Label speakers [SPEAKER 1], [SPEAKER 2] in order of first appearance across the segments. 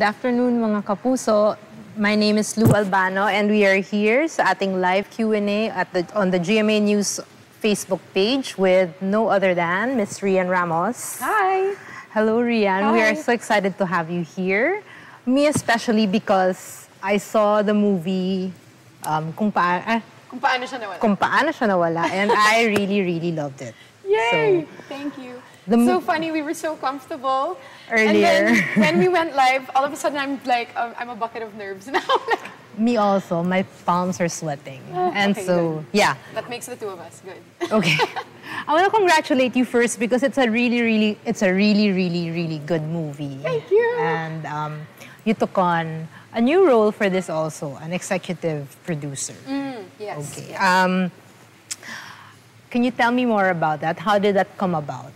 [SPEAKER 1] Good afternoon mga kapuso. My name is Lou Albano and we are here sa ating live Q&A on the GMA News Facebook page with no other than Miss Rhian Ramos.
[SPEAKER 2] Hi!
[SPEAKER 1] Hello Rhian,
[SPEAKER 2] Hi.
[SPEAKER 1] we are so excited to have you here. Me especially because I saw the movie Kung
[SPEAKER 2] Paano Siya Nawala.
[SPEAKER 1] Kung Paano Siya Nawala and I really loved it.
[SPEAKER 2] Yay!
[SPEAKER 1] So,
[SPEAKER 2] thank you.
[SPEAKER 1] The
[SPEAKER 2] So funny, we were so comfortable.
[SPEAKER 1] Earlier.
[SPEAKER 2] And then when we went live, all of a sudden I'm like, I'm a bucket of nerves now.
[SPEAKER 1] Me also, my palms are sweating. And
[SPEAKER 2] okay,
[SPEAKER 1] so,
[SPEAKER 2] good.
[SPEAKER 1] yeah.
[SPEAKER 2] That makes the two of us good.
[SPEAKER 1] Okay. I want to congratulate you first because it's a really good movie.
[SPEAKER 2] Thank you.
[SPEAKER 1] And you took on a new role for this also, an executive producer.
[SPEAKER 2] Yes.
[SPEAKER 1] Okay.
[SPEAKER 2] Yes.
[SPEAKER 1] Can you tell me more about that? How did that come about?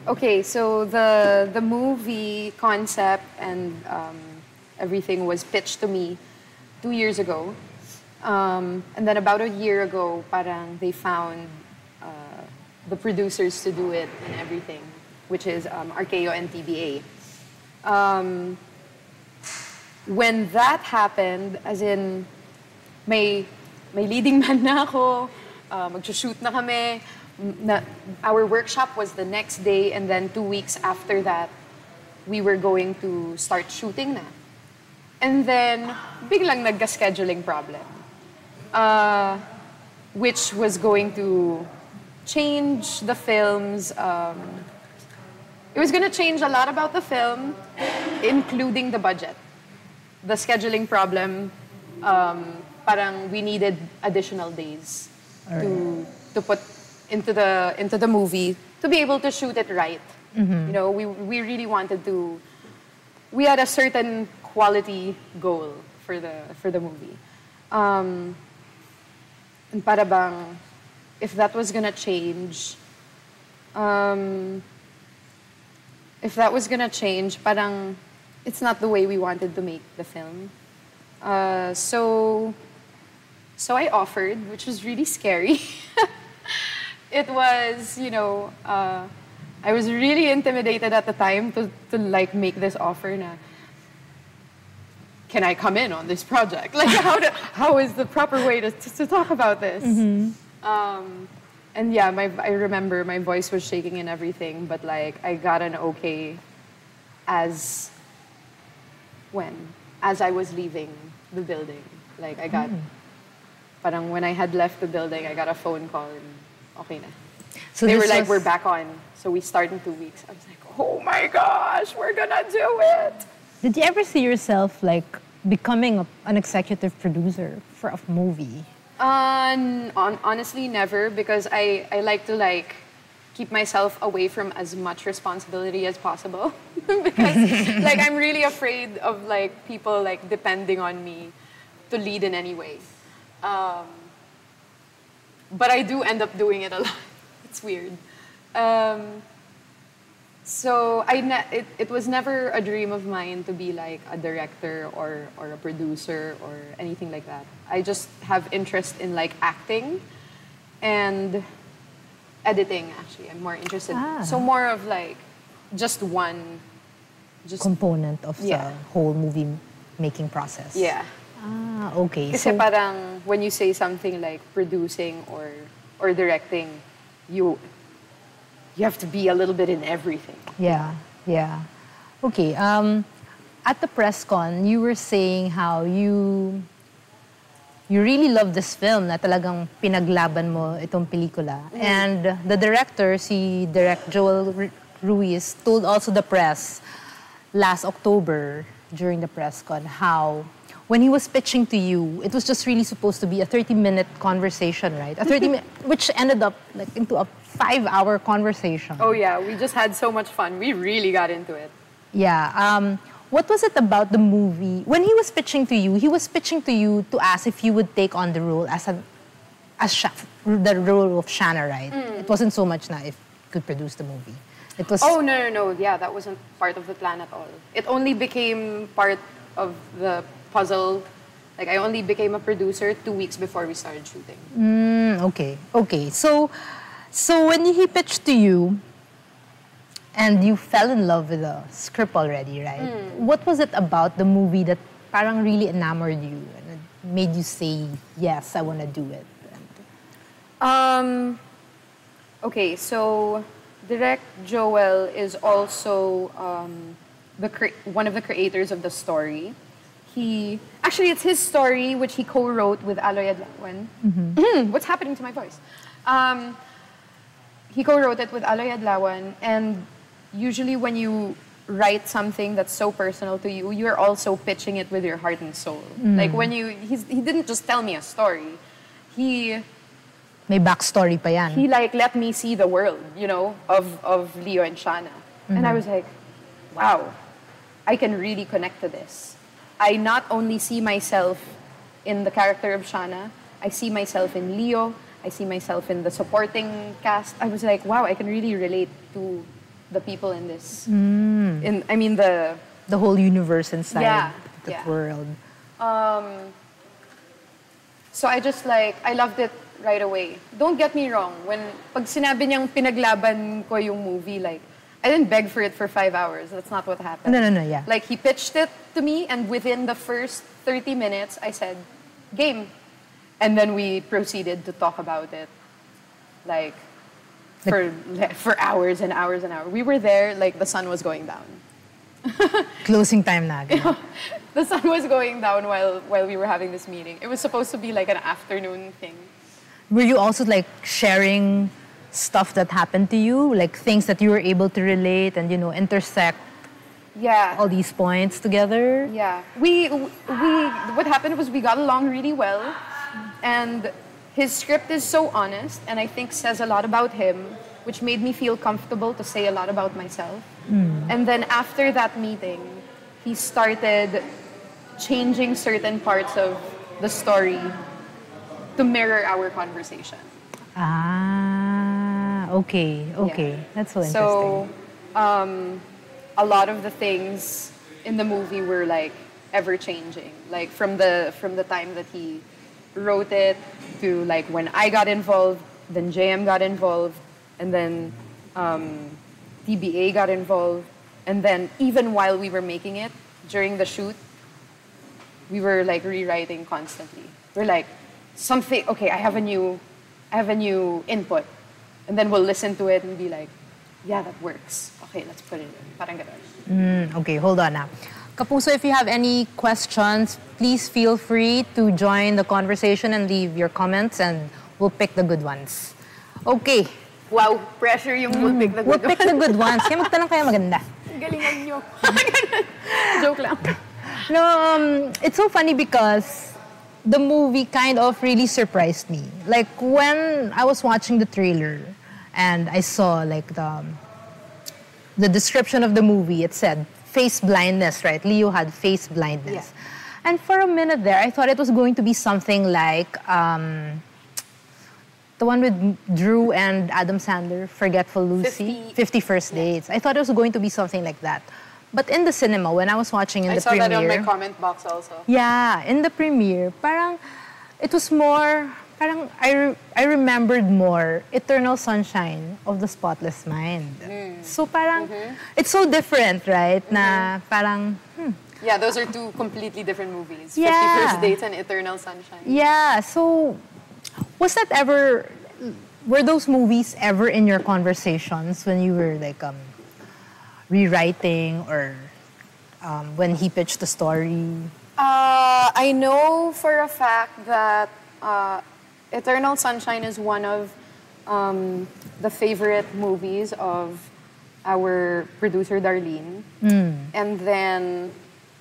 [SPEAKER 2] Okay, so the movie concept and everything was pitched to me 2 years ago. And then about a year ago, parang they found the producers to do it and everything, which is Archeo and TBA. When that happened, as in, may leading man na ako, mag-shoot na kami, our workshop was the next day, and then 2 weeks after that, we were going to start shooting na. And then, biglang nagka-scheduling problem. Which was going to change the films. It was going to change a lot about the film, including the budget. The scheduling problem, parang we needed additional days to put into the movie to be able to shoot it right. You know, we really wanted to. We had a certain quality goal for the movie, and para bang if that was gonna change, parang it's not the way we wanted to make the film. So I offered, which was really scary. It was, you know, I was really intimidated at the time to like make this offer na, can I come in on this project? Like how is the proper way to talk about this? And yeah, I remember my voice was shaking and everything, but like I got an okay as I was leaving the building. Like I got, parang when I had left the building, I got a phone call and okay na. So they were like, we're back on. So we start in 2 weeks. I was like, oh my gosh, we're gonna do it.
[SPEAKER 1] Did you ever see yourself like becoming an executive producer for a movie?
[SPEAKER 2] Honestly, never, because I like to like keep myself away from as much responsibility as possible. Because like I'm really afraid of like people like depending on me to lead in any way. But I do end up doing it a lot. It's weird. So it was never a dream of mine to be like a director or a producer or anything like that. I just have interest in like acting and editing, actually. I'm more interested. So more of like just one
[SPEAKER 1] component of the whole movie making process.
[SPEAKER 2] Yeah.
[SPEAKER 1] Okay.
[SPEAKER 2] Kasi parang when you say something like producing or directing, you have to be a little bit in everything.
[SPEAKER 1] Yeah. Okay. At the press con, you were saying how you really love this film, na talagang pinaglaban mo itong pelikula. And the director, si Direct Joel Ruiz, told also the press last October during the press con how when he was pitching to you, it was just really supposed to be a 30-minute conversation, right? A 30-minute, which ended up like into a 5-hour conversation.
[SPEAKER 2] Oh yeah, we just had so much fun. We really got into it.
[SPEAKER 1] Yeah. What was it about the movie? When he was pitching to you to ask if you would take on the role the role of Shanna, right? It wasn't so much na if you could produce the movie. It was.
[SPEAKER 2] Oh no! Yeah, that wasn't part of the plan at all. It only became part of the puzzle. Like I only became a producer 2 weeks before we started shooting.
[SPEAKER 1] Okay. So when he pitched to you, And you fell in love with the script already, right? What was it about the movie that parang really enamored you and it made you say, yes, I want to do it?
[SPEAKER 2] Okay, so Direct Joel is also one of the creators of the story. Actually, it's his story, which he co-wrote with Aloy Adlawan. What's happening to my voice? He co-wrote it with Aloy Adlawan, and usually when you write something that's so personal to you, you're also pitching it with your heart and soul. Like when he didn't just tell me a story.
[SPEAKER 1] May backstory pa yan.
[SPEAKER 2] He like let me see the world, you know, of Leo and Shana. And I was like, wow, I can really connect to this. I not only see myself in the character of Shana, I see myself in Leo, I see myself in the supporting cast. I was like, wow, I can really relate to the people in this. The
[SPEAKER 1] whole universe inside the
[SPEAKER 2] yeah.
[SPEAKER 1] world.
[SPEAKER 2] So I loved it right away. Don't get me wrong, pag sinabi niyang pinaglaban ko yung movie, like, I didn't beg for it for 5 hours. That's not what happened.
[SPEAKER 1] No, yeah.
[SPEAKER 2] Like, he pitched it to me, and within the first 30 minutes, I said, game. And then we proceeded to talk about it, like for hours and hours and hours. We were there, like, the sun was going down.
[SPEAKER 1] Closing time na.
[SPEAKER 2] The sun was going down while we were having this meeting. It was supposed to be like an afternoon thing.
[SPEAKER 1] Were you also, like, sharing stuff that happened to you? Like, things that you were able to relate and, intersect all these points together?
[SPEAKER 2] Yeah. What happened was we got along really well. And his script is so honest, and I think says a lot about him, which made me feel comfortable to say a lot about myself. And then after that meeting, he started changing certain parts of the story to mirror our conversation.
[SPEAKER 1] Okay. Yeah. That's so interesting.
[SPEAKER 2] So, a lot of the things in the movie were like ever changing. Like from the time that he wrote it to like when I got involved, then JM got involved, and then TBA got involved, and then even while we were making it during the shoot, we were like rewriting constantly. We're like okay, I have a new input, and then we'll listen to it and be like, yeah, that works. Okay, let's put it in. Parang ganun.
[SPEAKER 1] Okay, hold on now. Kapuso, if you have any questions, please feel free to join the conversation and leave your comments, and we'll pick the good ones. Okay.
[SPEAKER 2] Wow, pressure yung we'll pick the good ones.
[SPEAKER 1] We'll pick the good ones. Kaya magtanong kayo maganda.
[SPEAKER 2] Galingan nyo. Joke lang.
[SPEAKER 1] No, it's so funny because the movie kind of really surprised me. Like when I was watching the trailer and I saw like the description of the movie, it said face blindness, right? Leo had face blindness.
[SPEAKER 2] Yeah.
[SPEAKER 1] And for a minute there, I thought it was going to be something like the one with Drew and Adam Sandler, Forgetful Lucy, 50 First Dates. I thought it was going to be something like that. But in the cinema, when I was watching in the premiere...
[SPEAKER 2] I saw that on my comment box also.
[SPEAKER 1] Yeah, in the premiere, parang it was more... Parang I remembered more Eternal Sunshine of the Spotless Mind. So parang, it's so different, right? Na parang,
[SPEAKER 2] Yeah, those are two completely different movies.
[SPEAKER 1] Yeah.
[SPEAKER 2] 50 First Dates and Eternal Sunshine.
[SPEAKER 1] Yeah, so were those movies ever in your conversations when you were like rewriting or when he pitched the story?
[SPEAKER 2] I know for a fact that Eternal Sunshine is one of the favorite movies of our producer Darlene, and then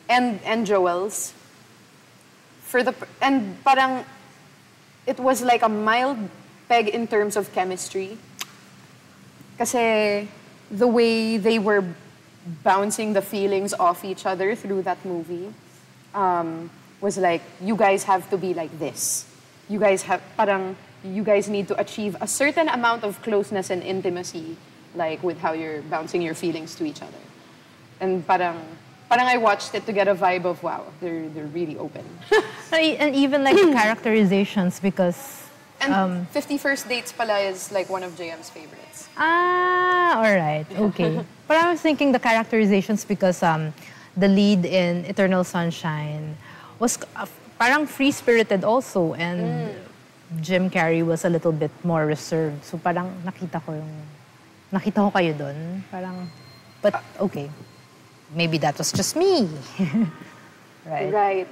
[SPEAKER 2] and Joel's. And parang it was like a mild peg in terms of chemistry. Kasi the way they were bouncing the feelings off each other through that movie was like, you guys have to be like this. You guys need to achieve a certain amount of closeness and intimacy, like with how you're bouncing your feelings to each other. And parang I watched it to get a vibe of, wow, they're really open.
[SPEAKER 1] And even like the characterizations, because
[SPEAKER 2] And 50 First Dates pala is like one of JM's favorites.
[SPEAKER 1] Ah, all right. Okay. But I was thinking the characterizations because the lead in Eternal Sunshine was parang free-spirited also, and Jim Carrey was a little bit more reserved. So parang nakita ko kayo dun. Parang, but okay. Maybe that was just me. Right.
[SPEAKER 2] Right.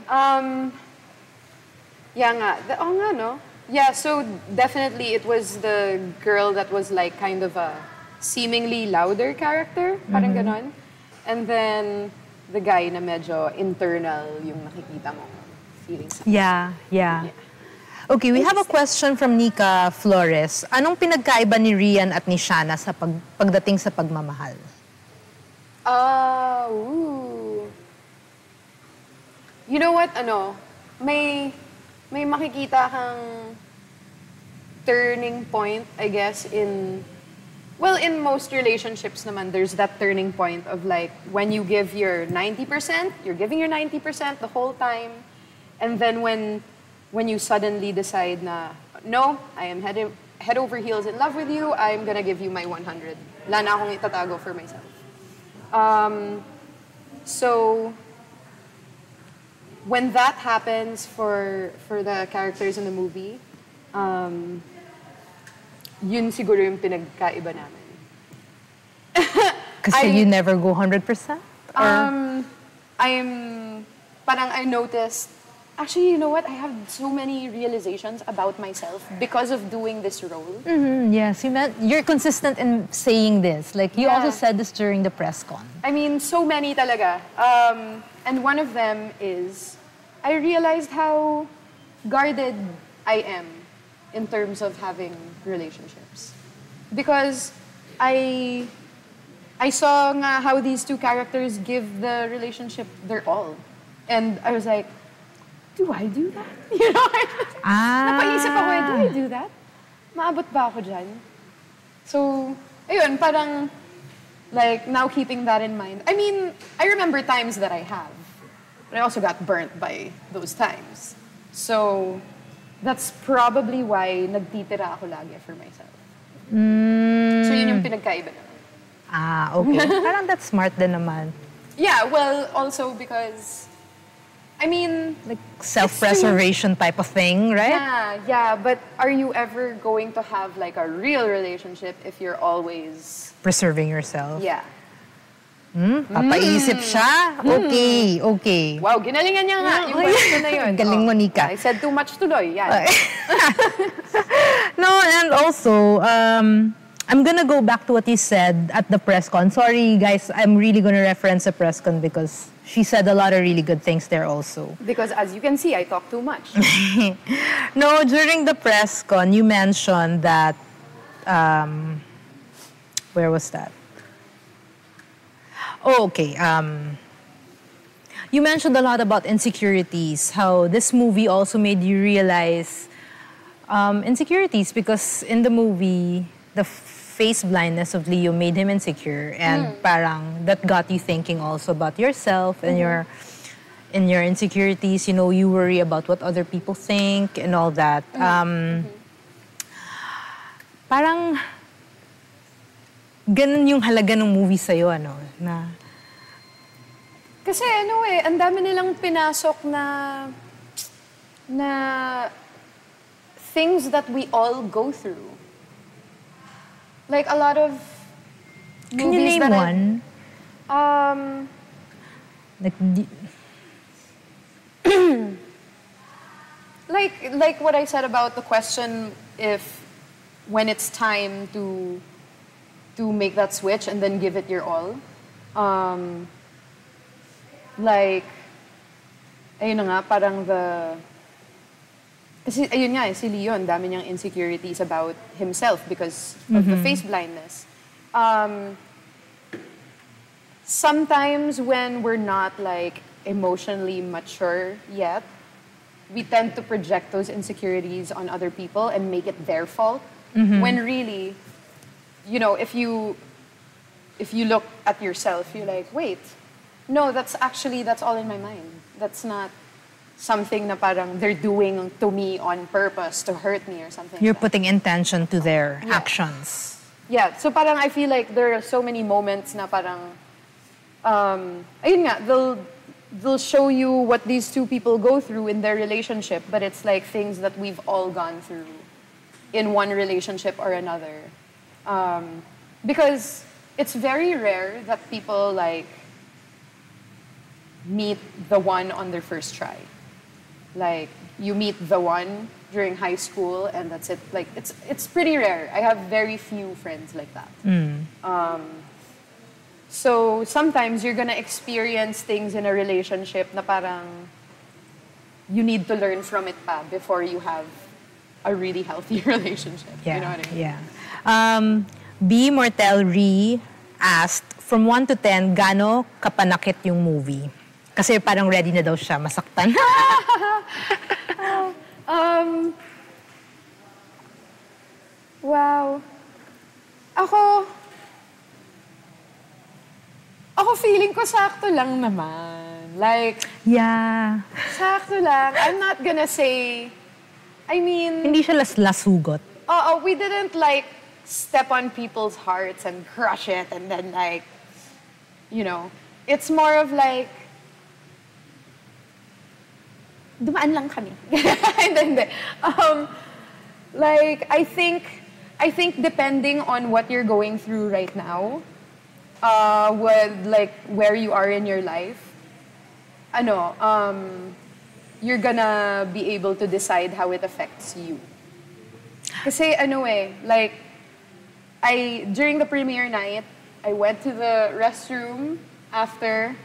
[SPEAKER 2] Yeah nga. Oo nga, no? Yeah, so definitely it was the girl that was like kind of a seemingly louder character, parang ganon. And then the guy na medyo internal yung nakikita mo feelings.
[SPEAKER 1] Yeah. Okay, we have a question from Nika Flores. Anong pinagkaiba ni Rhian at ni Shana sa pagdating sa pagmamahal?
[SPEAKER 2] You know what, may makikita kang turning point, I guess, in most relationships naman, there's that turning point of like, when you give your 90%, you're giving your 90% the whole time, and then when you suddenly decide na, no, I am head over heels in love with you, I'm gonna give you my 100. Wala na akong itatago for myself. So, when that happens for the characters in the movie, yun siguro yung pinagkaiba namin.
[SPEAKER 1] Kasi you never go 100%?
[SPEAKER 2] I noticed, actually, you know what? I have so many realizations about myself because of doing this role.
[SPEAKER 1] Yes, you're consistent in saying this. Like, you also said this during the press con.
[SPEAKER 2] I mean, so many talaga. And one of them is, I realized how guarded I am in terms of having relationships. Because I saw nga how these two characters give the relationship their all. And I was like, do I do that? You know? Napaisip ako, do I do that? Maabot ba ako dyan? So, ayun, parang, like, now keeping that in mind. I mean, I remember times that I have. But I also got burnt by those times. So, that's probably why nagtitira ako lagi for myself. So, yun yung pinagkaiba naman.
[SPEAKER 1] Okay. Parang that's smart din naman.
[SPEAKER 2] Yeah, well, also because, I mean,
[SPEAKER 1] like self-preservation type of thing, right?
[SPEAKER 2] Yeah, but are you ever going to have like a real relationship if you're always
[SPEAKER 1] preserving yourself?
[SPEAKER 2] Yeah.
[SPEAKER 1] Papaisip siya? Okay.
[SPEAKER 2] Wow, ginalingan niya nga yung question na yun.
[SPEAKER 1] Galing mo, Nika.
[SPEAKER 2] I said too much tuloy. Yan.
[SPEAKER 1] No, and also, I'm gonna go back to what you said at the press con. Sorry, guys, I'm really gonna reference the press con because she said a lot of really good things there also.
[SPEAKER 2] Because as you can see, I talk too much.
[SPEAKER 1] No, during the press con, you mentioned that, where was that? Oh, okay. You mentioned a lot about insecurities, how this movie also made you realize insecurities because in the movie, the face blindness of Leo made him insecure, and parang that got you thinking also about yourself and your insecurities. You know, you worry about what other people think and all that. Parang ganun yung halaga ng movie sa'yo, ano? Na...
[SPEAKER 2] Kasi ang dami nilang pinasok na things that we all go through. Like a lot of movies.
[SPEAKER 1] Can you name one?
[SPEAKER 2] Like what I said about the question, when it's time to make that switch and then give it your all. Like, ayun na nga, parang kasi ayun nga, si Leon, dami niyang insecurities about himself because of the face blindness. Sometimes when we're not like emotionally mature yet, we tend to project those insecurities on other people and make it their fault. When really, you know, if you look at yourself, you're like, wait, no, that's all in my mind. That's not something na parang they're doing to me on purpose to hurt me or something.
[SPEAKER 1] You're
[SPEAKER 2] like that.
[SPEAKER 1] putting intention to their actions.
[SPEAKER 2] Yeah, so parang I feel like there are so many moments na parang, ayun nga, they'll show you what these two people go through in their relationship, but it's like things that we've all gone through in one relationship or another. Because it's very rare that people like meet the one on their first try. Like, you meet the one during high school and that's it. Like, it's pretty rare. I have very few friends like that. So sometimes you're gonna experience things in a relationship na parang you need to learn from it pa before you have a really healthy relationship.
[SPEAKER 1] Yeah,
[SPEAKER 2] You know what I mean?
[SPEAKER 1] yeah. B. Mortel Ree asked, from 1 to 10, gaano kapanakit yung movie? Kasi parang ready na daw siya masaktan.
[SPEAKER 2] Wow. Ako feeling ko sakto lang naman. Like,
[SPEAKER 1] Yeah.
[SPEAKER 2] sakto lang. I'm not gonna say, I mean,
[SPEAKER 1] Hindi siya lasugot.
[SPEAKER 2] we didn't like step on people's hearts and crush it and then like, you know, it's more of like, dumaan lang kami. Hindi. Like, I think depending on what you're going through right now, like where you are in your life, you're gonna be able to decide how it affects you. Kasi like, during the premiere night, I went to the restroom after,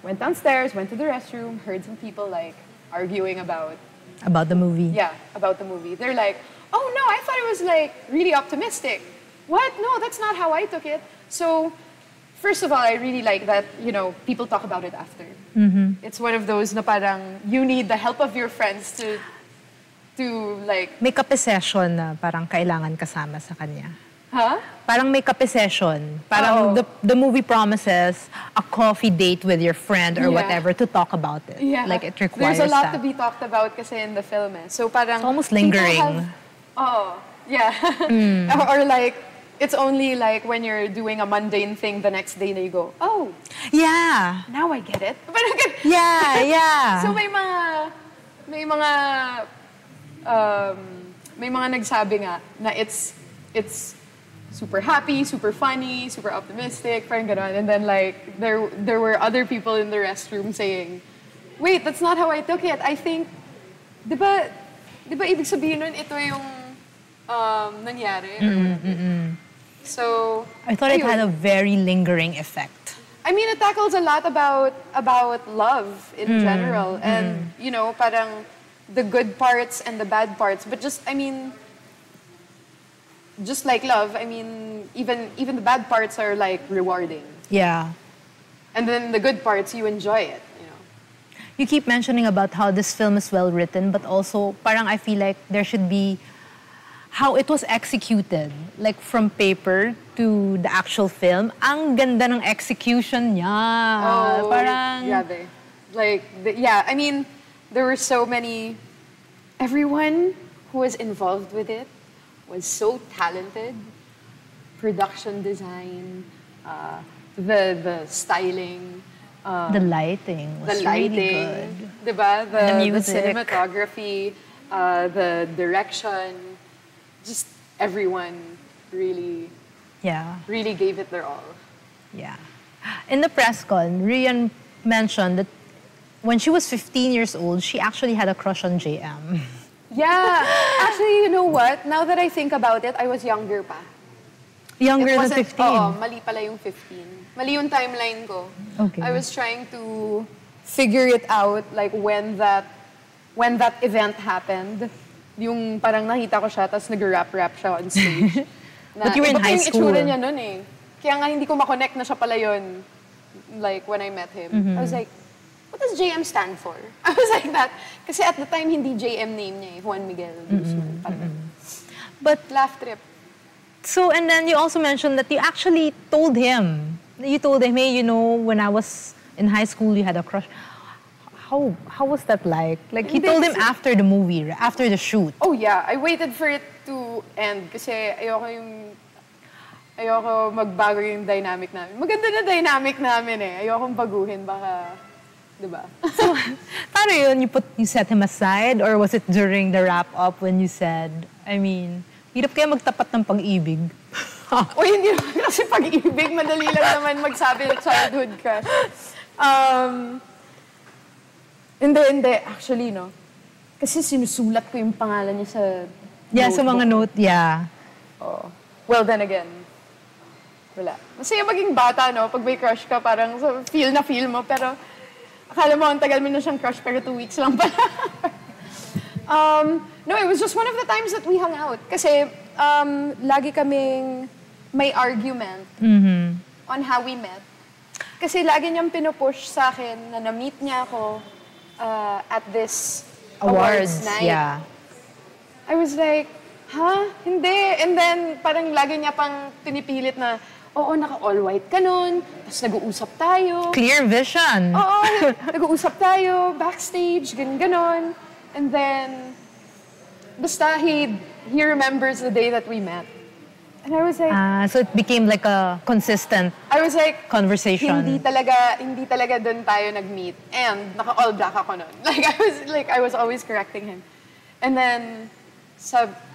[SPEAKER 2] went downstairs, went to the restroom, heard some people like arguing about
[SPEAKER 1] About the movie.
[SPEAKER 2] Yeah, about the movie. They're like, oh no, I thought it was like really optimistic. What? No, that's not how I took it. So, first of all, I really like that, people talk about it after. It's one of those na parang you need the help of your friends to like...
[SPEAKER 1] May kape session na parang kailangan kasama sa kanya.
[SPEAKER 2] Huh?
[SPEAKER 1] Parang may kape session. Parang the movie promises a coffee date with your friend or whatever to talk about it.
[SPEAKER 2] Yeah.
[SPEAKER 1] Like, it requires
[SPEAKER 2] There's a lot
[SPEAKER 1] that.
[SPEAKER 2] to be talked about kasi in the film eh. So parang...
[SPEAKER 1] It's almost
[SPEAKER 2] people
[SPEAKER 1] lingering.
[SPEAKER 2] Yeah. Or like, it's only like when you're doing a mundane thing the next day na you go, oh,
[SPEAKER 1] Yeah.
[SPEAKER 2] now I get it.
[SPEAKER 1] Yeah.
[SPEAKER 2] So may mga nagsabi nga na it's super happy, super funny, super optimistic, parang ganon. And then like there were other people in the restroom saying, wait, that's not how I took it. I think, di ba ibig sabihin nun ito yung nangyari? So
[SPEAKER 1] I thought it
[SPEAKER 2] ayun.
[SPEAKER 1] had a very lingering effect.
[SPEAKER 2] I mean, it tackles a lot about love in general, and parang the good parts and the bad parts. But just like love, even the bad parts are like rewarding,
[SPEAKER 1] Yeah.
[SPEAKER 2] and then the good parts you enjoy it.
[SPEAKER 1] You keep mentioning about how this film is well written, but also parang I feel like there should be how it was executed, like from paper to the actual film. Ang ganda ng execution niya. Parang
[SPEAKER 2] grabe. Like, there were so many. Everyone who was involved with it was so talented. Production design, the styling,
[SPEAKER 1] the lighting was really good.
[SPEAKER 2] Diba? The
[SPEAKER 1] music.
[SPEAKER 2] cinematography, the direction, just everyone really gave it their all.
[SPEAKER 1] Yeah. In the press con, Rhian mentioned that when she was 15 years old, she actually had a crush on JM.
[SPEAKER 2] Yeah. Actually, you know what? Now that I think about it, I was younger pa.
[SPEAKER 1] Younger than 15?
[SPEAKER 2] Oo, mali pala yung 15. Mali yung timeline ko.
[SPEAKER 1] Okay.
[SPEAKER 2] I was trying to figure it out, like when that event happened. Yung parang nakita ko siya, tapos nag-rap siya on stage.
[SPEAKER 1] But you were in high school.
[SPEAKER 2] Iba pa yung itsura niya nun eh. Kaya nga hindi ko makonect na siya pala yun, like when I met him. I was like, what does JM stand for? I was like that. Kasi at the time, hindi JM name niya eh, Juan Miguel Guzman.
[SPEAKER 1] But
[SPEAKER 2] Laugh trip.
[SPEAKER 1] so, and then you also mentioned that you actually told him. You told him, hey, when I was in high school, you had a crush. how was that like? Like, he
[SPEAKER 2] Hindi,
[SPEAKER 1] told him
[SPEAKER 2] kasi-
[SPEAKER 1] after the movie, after the shoot.
[SPEAKER 2] Oh yeah, I waited for it to end kasi ayoko magbago yung dynamic namin. Maganda na dynamic namin eh. Ayokong baguhin baka, 'di ba?
[SPEAKER 1] So, paano yun? You set him aside? Or was it during the wrap-up when you said, I mean, hirap kaya magtapat ng pag-ibig?
[SPEAKER 2] O hindi naman kasi pag-ibig, madali lang naman magsabi ng childhood crush. Hindi. Actually, no? Kasi sinusulat ko yung pangalan niya sa
[SPEAKER 1] Yeah, sa mga note, yeah.
[SPEAKER 2] Oh. Well, then again, wala. Masaya maging bata, no? Pag may crush ka, parang feel mo. Pero akala mo, ang tagal mo na siyang crush, pero 2 weeks lang pala. No, it was just one of the times that we hung out. Kasi lagi kaming may argument on how we met. Kasi lagi niyang pinupush sa akin na na-meet niya ako at this awards night.
[SPEAKER 1] Yeah.
[SPEAKER 2] I was like, Hindi. And then, parang lagi niya pang pinipilit na, oo, naka-all white ka nun, tapos nag-uusap tayo.
[SPEAKER 1] Clear vision.
[SPEAKER 2] Oo, nag-uusap tayo, backstage, ganon. And then, basta he remembers the day that we met. And I was like...
[SPEAKER 1] so it became like a consistent conversation.
[SPEAKER 2] Hindi talaga dun tayo nag-meet. And naka-all black ako nun. I was always correcting him. And then,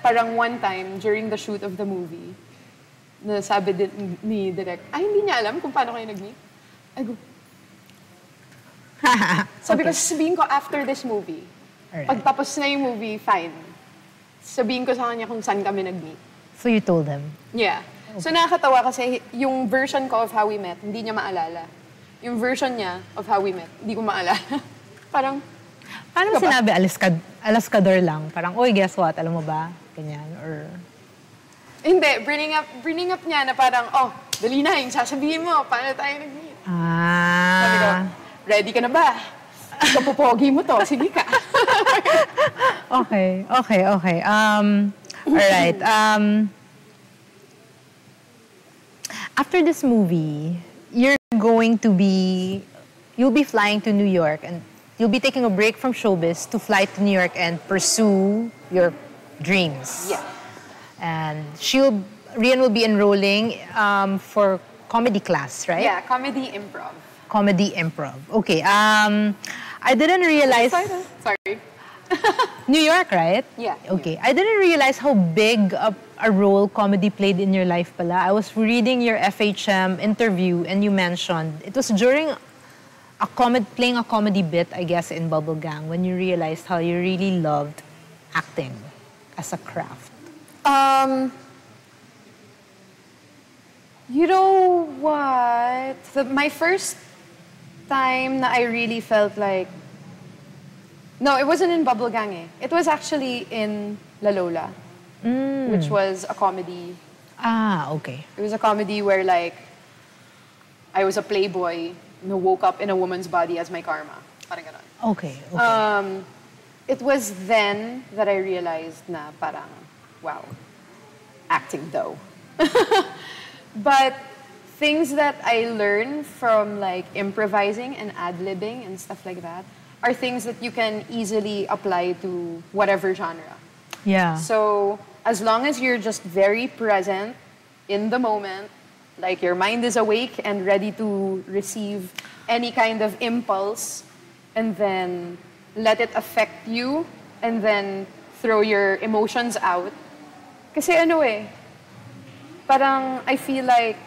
[SPEAKER 2] parang one time, during the shoot of the movie, na sabi din ni Direk, hindi niya alam kung paano kayo nag-meet. I go, sabi ko, sabihin ko after this movie.
[SPEAKER 1] Alright.
[SPEAKER 2] Pagtapos na yung movie, fine. Sabihin ko sa kanya kung saan kami nag-meet.
[SPEAKER 1] So you told him?
[SPEAKER 2] Yeah. So nakakatawa kasi yung version ko of how we met, hindi niya maalala. Yung version niya of how we met, hindi ko maalala. Parang,
[SPEAKER 1] paano mo sinabi, alaskador lang? Parang, oy, guess what? Alam mo ba? Ganyan, or...
[SPEAKER 2] Hindi, bringing up niya na parang, dali na, yung sasabihin mo, paano tayo nag-meet? Sabi ko, ready ka na ba? Kapupogi mo to, sige ka.
[SPEAKER 1] Okay. Alright. After this movie, you'll be flying to New York and you'll be taking a break from showbiz to fly to New York and pursue your dreams.
[SPEAKER 2] Yeah.
[SPEAKER 1] And Rhian will be enrolling for comedy class, right?
[SPEAKER 2] Yeah, comedy improv.
[SPEAKER 1] Comedy improv. Okay. I didn't realize...
[SPEAKER 2] Sorry.
[SPEAKER 1] New York, right?
[SPEAKER 2] Yeah.
[SPEAKER 1] Okay. I didn't realize how big a role comedy played in your life pala. I was reading your FHM interview and you mentioned it was during playing a comedy bit, I guess, in Bubble Gang when you realized how you really loved acting as a craft.
[SPEAKER 2] You know what? My first time na I really felt like... No, it wasn't in Bubble Gang eh. It was actually in La Lola, which was a comedy.
[SPEAKER 1] Okay.
[SPEAKER 2] It was a comedy where like, I was a playboy who woke up in a woman's body as my karma. Parang ganon.
[SPEAKER 1] Okay.
[SPEAKER 2] It was then that I realized na parang, wow, acting though. But things that I learned from like improvising and ad-libbing and stuff like that are things that you can easily apply to whatever genre.
[SPEAKER 1] Yeah.
[SPEAKER 2] So as long as you're just very present in the moment, like your mind is awake and ready to receive any kind of impulse, and then let it affect you, and then throw your emotions out. Kasi parang I feel like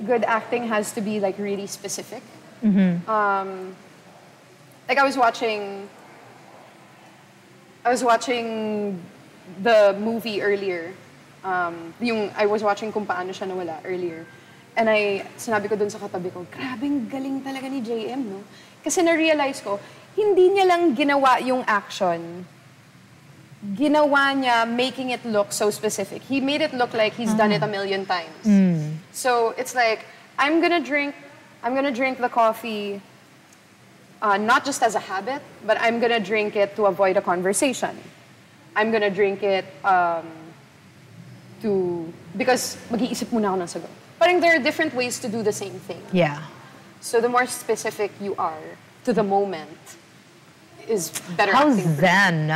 [SPEAKER 2] good acting has to be like really specific. Like I was watching the movie earlier. I was watching Kung Paano Siya Nawala earlier. And sinabi ko dun sa katabi ko, grabing galing talaga ni JM, no? Kasi na-realize ko, hindi niya lang ginawa yung action. Ginawa niya making it look so specific. He made it look like he's done it a million times. So it's like, I'm gonna drink the coffee not just as a habit, but I'm gonna drink it to avoid a conversation. I'm gonna drink it because mag-iisip muna ako ng sagot. Parang there are different ways to do the same thing.
[SPEAKER 1] Yeah.
[SPEAKER 2] So the more specific you are to the moment, is better
[SPEAKER 1] How
[SPEAKER 2] acting.
[SPEAKER 1] zen?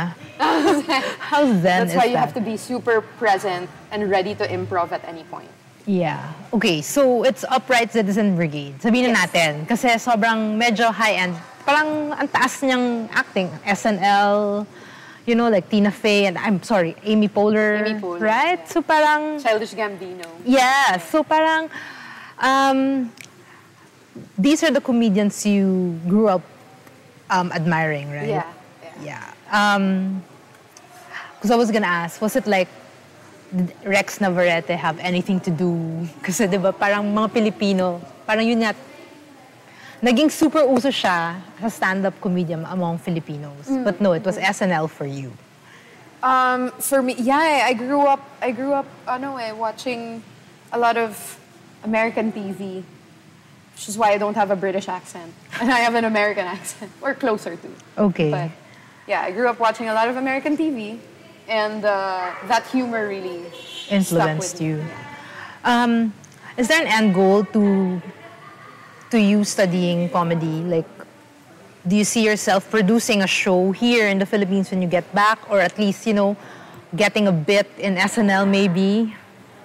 [SPEAKER 1] How zen
[SPEAKER 2] That's
[SPEAKER 1] is
[SPEAKER 2] why you
[SPEAKER 1] that?
[SPEAKER 2] have to be super present and ready to improv at any point.
[SPEAKER 1] Yeah. Okay, so it's Upright Citizen Brigade. Sabihin na
[SPEAKER 2] Yes.
[SPEAKER 1] natin. Kasi sobrang medyo high-end. Parang ang taas niyang acting. SNL, you know, like Tina Fey and, I'm sorry, Amy Poehler.
[SPEAKER 2] Amy Poehler,
[SPEAKER 1] Right?
[SPEAKER 2] yeah.
[SPEAKER 1] So parang,
[SPEAKER 2] Childish Gambino.
[SPEAKER 1] yeah. So parang, these are the comedians you grew up admiring, right?
[SPEAKER 2] Yeah.
[SPEAKER 1] Yeah. Because I was gonna ask, was it like, did Rex Navarrete have anything to do? Kasi di ba parang mga Pilipino, parang yun nga, naging super uso siya as a stand-up comedian among Filipinos. But no, it was SNL for you.
[SPEAKER 2] For me, yeah, I grew up watching a lot of American TV, which is why I don't have a British accent. And I have an American accent, or closer to.
[SPEAKER 1] Okay.
[SPEAKER 2] But yeah, I grew up watching a lot of American TV, and that humor really
[SPEAKER 1] Influenced
[SPEAKER 2] stuck with me.
[SPEAKER 1] you. Is there an end goal to you studying comedy? Like, do you see yourself producing a show here in the Philippines when you get back? Or at least, you know, getting a bit in SNL maybe?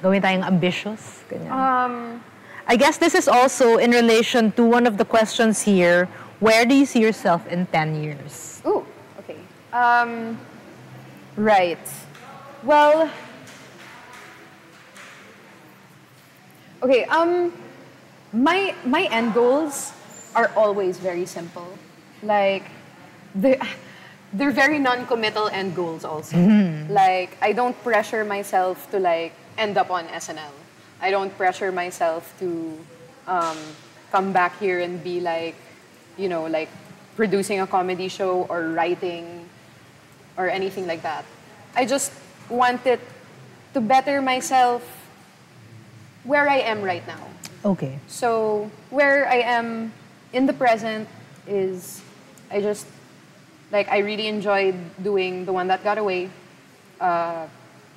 [SPEAKER 1] Gawin tayong ambitious? Ganyan. I guess this is also in relation to one of the questions here. Where do you see yourself in 10 years?
[SPEAKER 2] Ooh, okay. Right. Well, okay, my end goals are always very simple. Like, they're very non-committal end goals also. Like, I don't pressure myself to like end up on SNL. I don't pressure myself to come back here and be like, you know, like producing a comedy show or writing or anything like that. I just wanted to better myself where I am right now.
[SPEAKER 1] Okay.
[SPEAKER 2] So where I am in the present is I just, like, I really enjoyed doing The One That Got Away.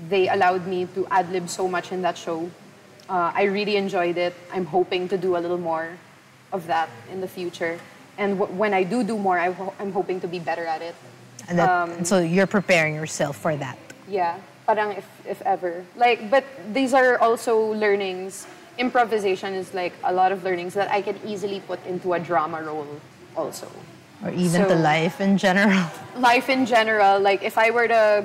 [SPEAKER 2] They allowed me to ad-lib so much in that show. I really enjoyed it. I'm hoping to do a little more of that in the future. And when I do more, I'm hoping to be better at it.
[SPEAKER 1] And, and so you're preparing yourself for that.
[SPEAKER 2] Yeah, parang if ever. Like, but these are also learnings. Improvisation is like a lot of learnings that I can easily put into a drama role also.
[SPEAKER 1] Or even to
[SPEAKER 2] So-
[SPEAKER 1] life in general.
[SPEAKER 2] Life in general, like if I were to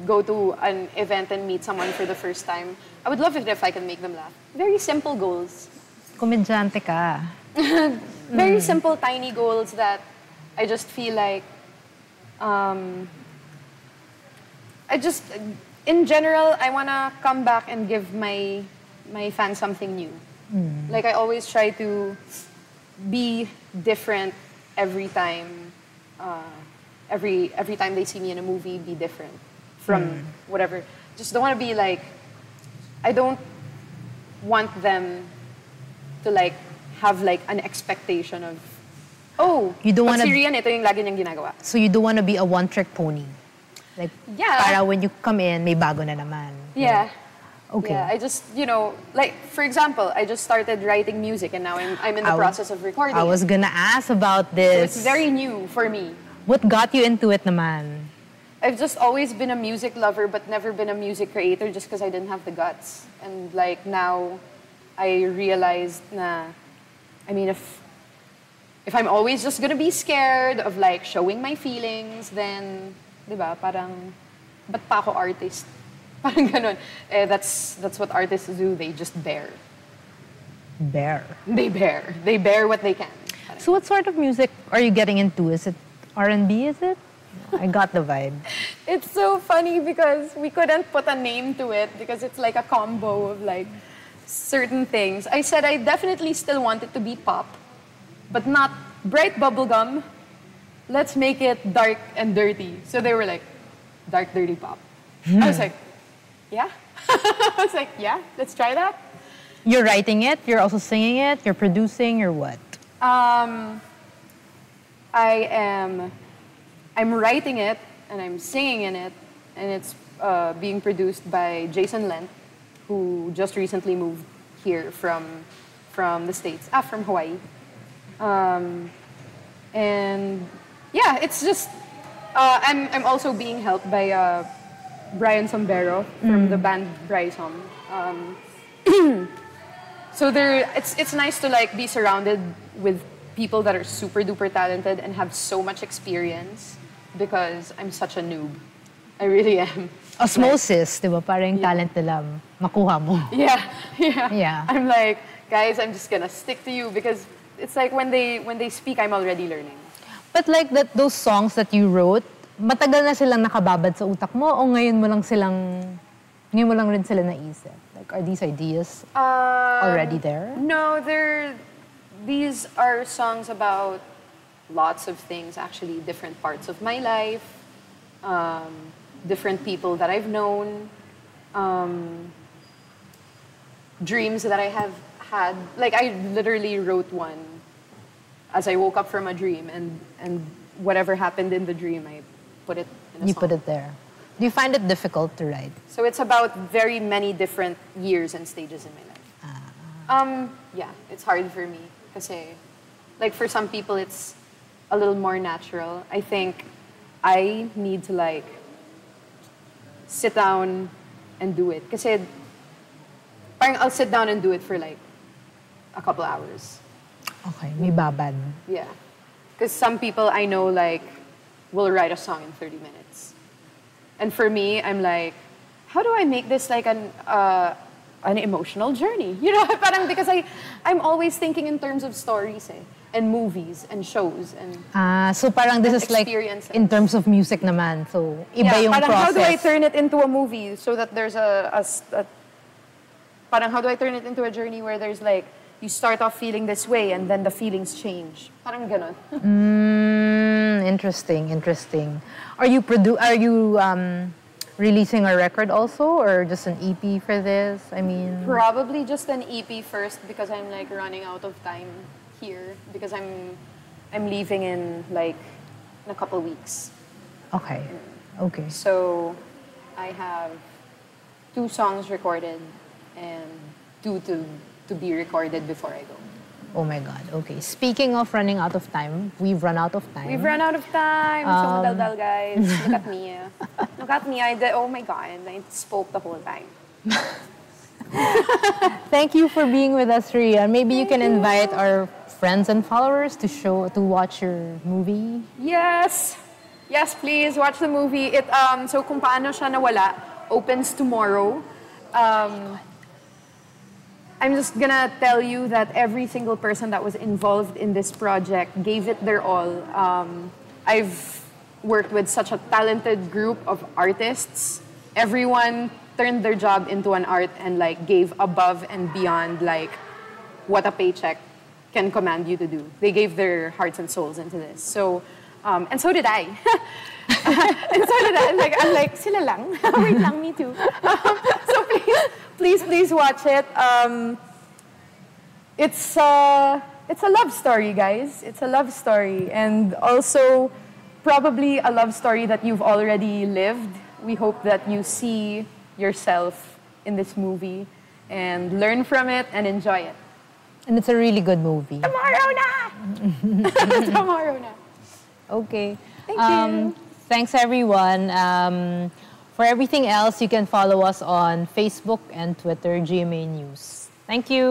[SPEAKER 2] go to an event and meet someone for the first time, I would love it if I can make them laugh. Very simple goals.
[SPEAKER 1] Komedyante ka.
[SPEAKER 2] Very simple, tiny goals that I just feel like, I just, in general, I want to come back and give my fans something new. Like, I always try to be different every time. Every time they see me in a movie, be different from whatever. Just don't want to be like, I don't want them to like have like an expectation of, oh,
[SPEAKER 1] You don't
[SPEAKER 2] pag
[SPEAKER 1] wanna-
[SPEAKER 2] si Rhian, ito yung lagi niyang ginagawa.
[SPEAKER 1] So you don't want to be a one-trick pony. Like,
[SPEAKER 2] Yeah.
[SPEAKER 1] para when you come in, may bago na naman.
[SPEAKER 2] Yeah.
[SPEAKER 1] Okay.
[SPEAKER 2] Yeah, I just, you know, like, for example, I just started writing music and now I'm in the process of recording
[SPEAKER 1] I was
[SPEAKER 2] it.
[SPEAKER 1] gonna ask about
[SPEAKER 2] So
[SPEAKER 1] this.
[SPEAKER 2] it's very new for me.
[SPEAKER 1] What got you into it naman?
[SPEAKER 2] I've just always been a music lover but never been a music creator just because I didn't have the guts. And like now, I realized na, I mean, if I'm always just gonna be scared of like showing my feelings, then, di ba, parang, ba't pa ako artist? Parang ganun. That's what artists do. They just bear.
[SPEAKER 1] Bear.
[SPEAKER 2] They bear. They bear what they can. Parang-
[SPEAKER 1] So what sort of music are you getting into? Is it R&B, is it? I got the vibe.
[SPEAKER 2] It's so funny because we couldn't put a name to it because it's like a combo of like certain things. I said I definitely still want it to be pop, but not bright bubblegum. Let's make it dark and dirty. So they were like, dark, dirty pop. I was like, yeah. I was like, yeah, let's try that.
[SPEAKER 1] You're writing it, you're also singing it, you're producing, you're what?
[SPEAKER 2] I'm writing it and I'm singing in it, and it's being produced by Jason Lent, who just recently moved here from the States, from Hawaii. And yeah, it's just I'm also being helped by Brian Sombero from the band Brysom. So it's nice to like be surrounded with people that are super duper talented and have so much experience because I'm such a noob. I really am.
[SPEAKER 1] Osmosis, di ba? Parang talent nila makuha mo.
[SPEAKER 2] Yeah.
[SPEAKER 1] Yeah.
[SPEAKER 2] I'm like, guys, I'm just gonna stick to you because it's like when they speak, I'm already learning.
[SPEAKER 1] But like those songs that you wrote, matagal na silang nakababad sa utak mo o ngayon mo lang rin sila naisip? Like, are these ideas already there?
[SPEAKER 2] No, these are songs about lots of things, actually, different parts of my life, different people that I've known, dreams that I have had. Like, I literally wrote one as I woke up from a dream, and whatever happened in the dream, I put it in a song.
[SPEAKER 1] You put it there. Do you find it difficult to write?
[SPEAKER 2] So it's about very many different years and stages in my life. Yeah, it's hard for me kasi, like, for some people it's a little more natural. I think I need to like sit down and do it. Kasi parang I'll sit down and do it for like a couple hours.
[SPEAKER 1] Okay, may babad.
[SPEAKER 2] Yeah. Because some people I know like will write a song in 30 minutes. And for me, I'm like, how do I make this like an emotional journey? You know, parang because I'm always thinking in terms of stories and movies and shows and
[SPEAKER 1] so parang this is like in terms of music naman. So iba yung
[SPEAKER 2] parang
[SPEAKER 1] process.
[SPEAKER 2] How do I turn it into a movie so that there's parang how do I turn it into a journey where there's like you start off feeling this way and then the feelings change. Parang ganon.
[SPEAKER 1] Interesting. Are you releasing a record also or just an EP for this? I mean,
[SPEAKER 2] probably just an EP first because I'm like running out of time here because I'm leaving in like in a couple weeks.
[SPEAKER 1] Okay.
[SPEAKER 2] So I have 2 songs recorded and 2 to be recorded before I go.
[SPEAKER 1] Oh my God. Okay. Speaking of running out of time, we've run out of time.
[SPEAKER 2] We've run out of time. So madaldal, guys. Look at me. Look at me. Oh my God. I spoke the whole time.
[SPEAKER 1] Thank you for being with us, Rhian. Maybe you can invite our friends and followers to watch your movie.
[SPEAKER 2] Yes, please watch the movie. So Kung Paano Siya Nawala opens tomorrow. I'm just gonna tell you that every single person that was involved in this project gave it their all. I've worked with such a talented group of artists. Everyone turned their job into an art and like gave above and beyond like what a paycheck can command you to do. They gave their hearts and souls into this. So, and so did I. And so did I. Like, I'm like, sila lang. Wait lang, me too. So please watch it. It's a love story, guys. It's a love story. And also, probably a love story that you've already lived. We hope that you see yourself in this movie and learn from it and enjoy it.
[SPEAKER 1] And it's a really good movie.
[SPEAKER 2] Tomorrow na! Tomorrow na.
[SPEAKER 1] Okay.
[SPEAKER 2] Thank you.
[SPEAKER 1] Thanks, everyone. For everything else, you can follow us on Facebook and Twitter, GMA News. Thank you.